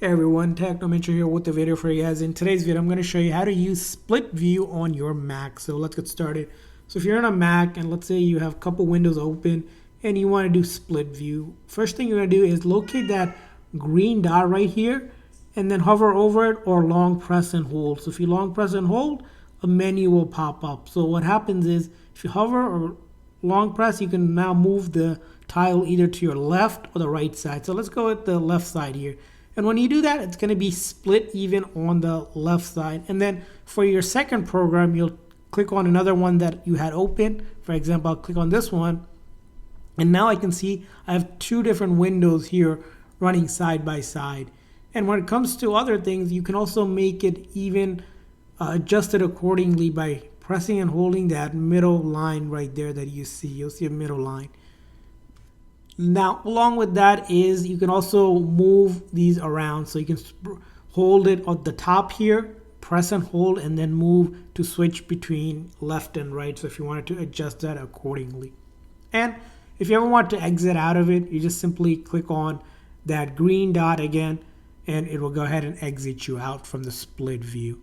Hey everyone, Technomentary here with the video for you guys. In today's video, I'm going to show you how to use split view on your Mac. So let's get started. So if you're on a Mac and let's say you have a couple windows open and you want to do split view, first thing you're going to do is locate that green dot right here and then hover over it or long press and hold. So if you long press and hold, a menu will pop up. So what happens is if you hover or long press, you can now move the tile either to your left or the right side. So let's go with the left side here. And when you do that, it's going to be split even on the left side. And then for your second program, you'll click on another one that you had open. For example, I'll click on this one. And now I can see I have two different windows here running side by side. And when it comes to other things, you can also make it even adjusted accordingly by pressing and holding that middle line right there that you see. You'll see a middle line. Now, along with that is you can also move these around. So you can hold it at the top here, press and hold, and then move to switch between left and right. So if you wanted to adjust that accordingly. And if you ever want to exit out of it, you just simply click on that green dot again, and it will go ahead and exit you out from the split view.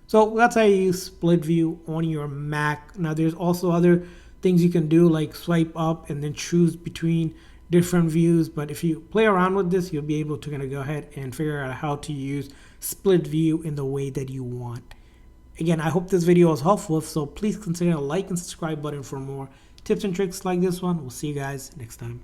So that's how you use split view on your Mac. Now, there's also other things you can do like swipe up and then choose between different views, but if you play around with this, you'll be able to go ahead and figure out how to use split view in the way that you want. Again, I hope this video was helpful, so please consider a like and subscribe button for more tips and tricks like this one. We'll see you guys next time.